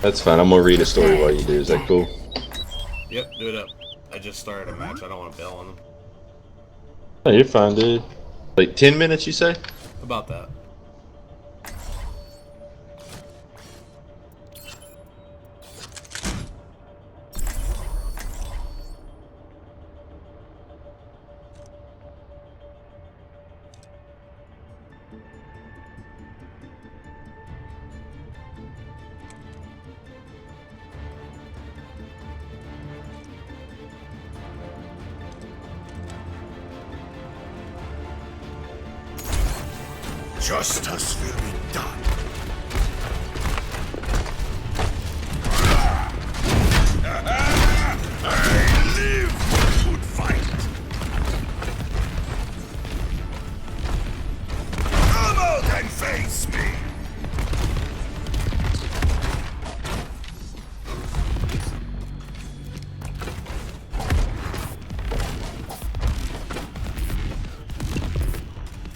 That's fine. I'm gonna read a story while you do. Is that cool? Yep, do it up. I just started a match. I don't want to bail on them. Oh, you're fine, dude. Like 10 minutes, you say? About that. Justice will be done. I live for good fight. Come out and face me.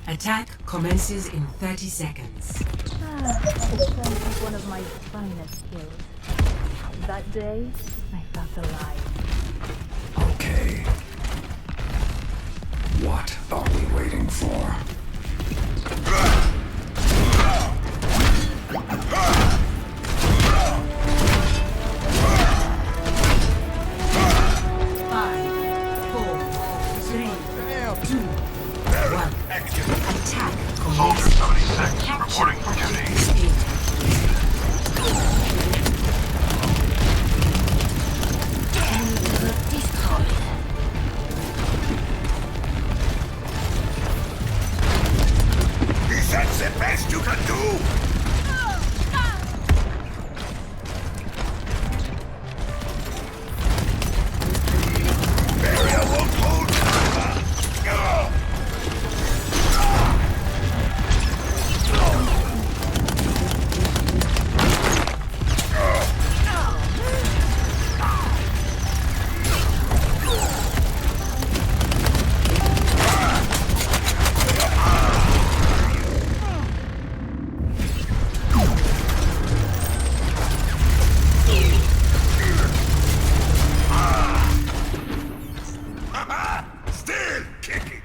Attack commences in 30 seconds. Strength is one of my finest skills. That day, I felt alive. Okay. What are we waiting for? Attack Soldier 76 reporting for duty. Is that the best you can do? Barrier won't hold forever. Still kicking.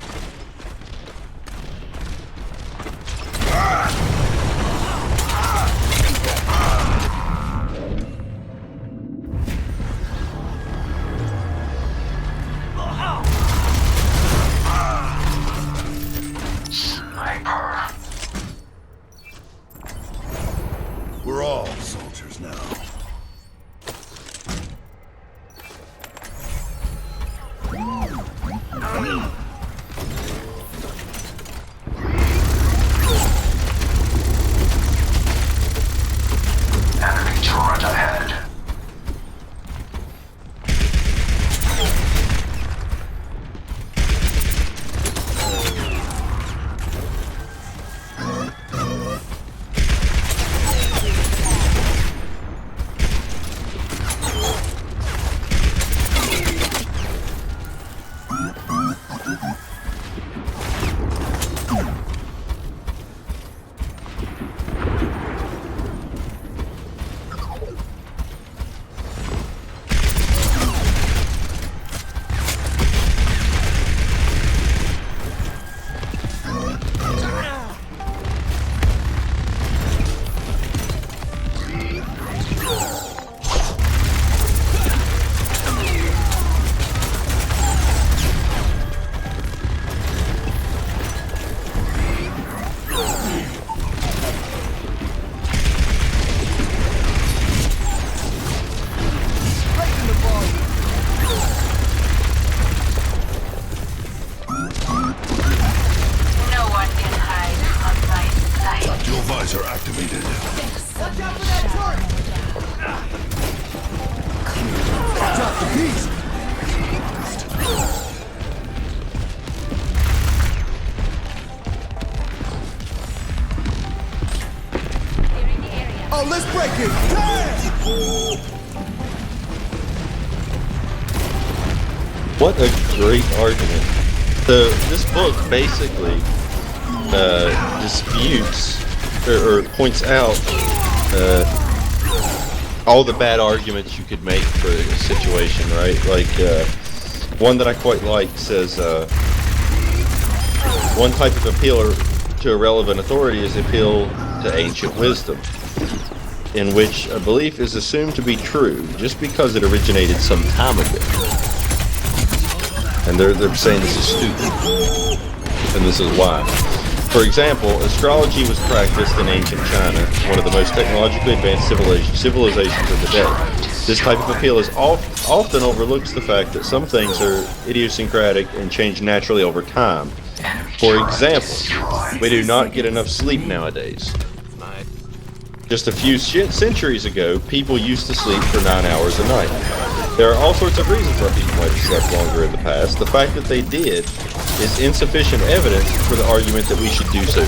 Sniper. We're all soldiers now. Enemy turret ahead. No one can hide on my sight. Tactical visor activated. Drop the beast. Oh, let's break it! What a great argument. So this book basically disputes or points out all the bad arguments you could make for a situation, right? Like, one that I quite like says, one type of appeal to a relevant authority is appeal to ancient wisdom, in which a belief is assumed to be true just because it originated some time ago. And they're saying this is stupid, and this is why. For example, astrology was practiced in ancient China, one of the most technologically advanced civilizations of the day. This type of appeal is often overlooks the fact that some things are idiosyncratic and change naturally over time. For example, we do not get enough sleep nowadays. Just a few centuries ago, people used to sleep for 9 hours a night. There are all sorts of reasons why people might have slept longer in the past. The fact that they did is insufficient evidence for the argument that we should do so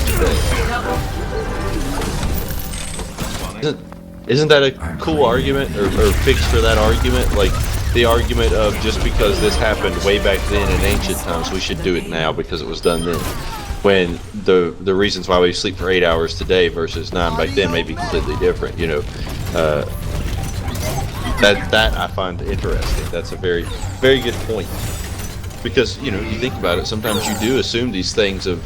today. Isn't that a cool argument, or fix for that argument? Like, the argument of just because this happened way back then in ancient times, we should do it now because it was done then. When the reasons why we sleep for 8 hours today versus 9 back then may be completely different, you know. That I find interesting. That's a very, very good point. Because, you know, you think about it, sometimes you do assume these things of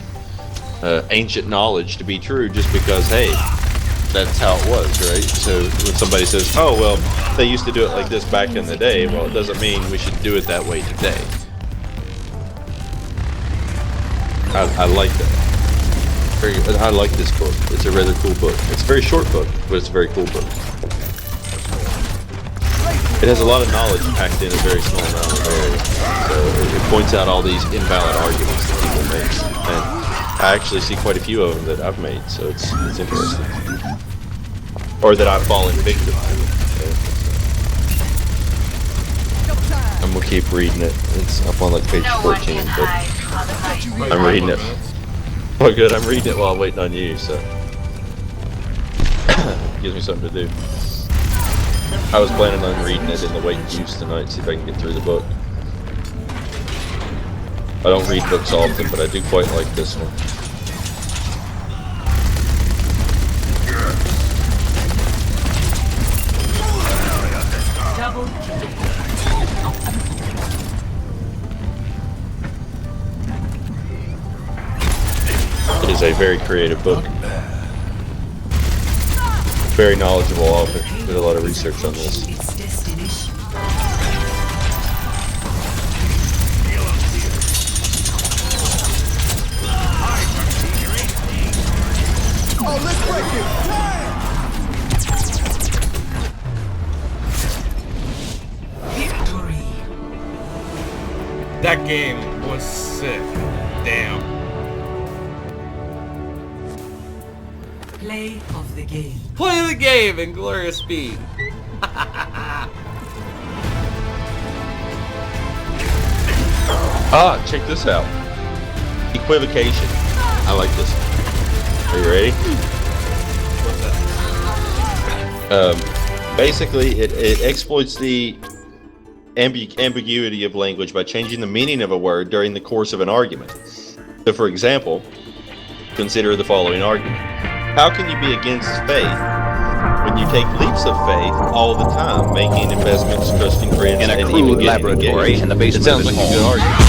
ancient knowledge to be true just because, hey, that's how it was, right? So when somebody says, oh, well, they used to do it like this back in the day, well, it doesn't mean we should do it that way today. I like that. I like this book. It's a rather cool book. It's a very short book, but it's a very cool book. It has a lot of knowledge packed in a very small amount of area. So it points out all these invalid arguments that people make. And I actually see quite a few of them that I've made, so it's interesting. Or that I've fallen victim to. I'm gonna keep reading it. It's up on like page 14, but I'm reading it. Oh good, I'm reading it while I'm waiting on you, so gives me something to do. I was planning on reading it in the wait queues tonight, see if I can get through the book. I don't read books often, but I do quite like this one. It is a very creative book. Very knowledgeable author. Did a lot of research on this. Oh, let's break it! That game was sick. Damn. Play of the game. Play the game, Inglourious Speed. Ah, check this out. Equivocation. I like this. Are you ready? What's that? Basically, it exploits the ambiguity of language by changing the meaning of a word during the course of an argument. So, for example, consider the following argument. How can you be against faith when you take leaps of faith all the time, making investments, trusting friends, In a and crude even getting laboratory engaged? in the basement It sounds of like his a good home. argument.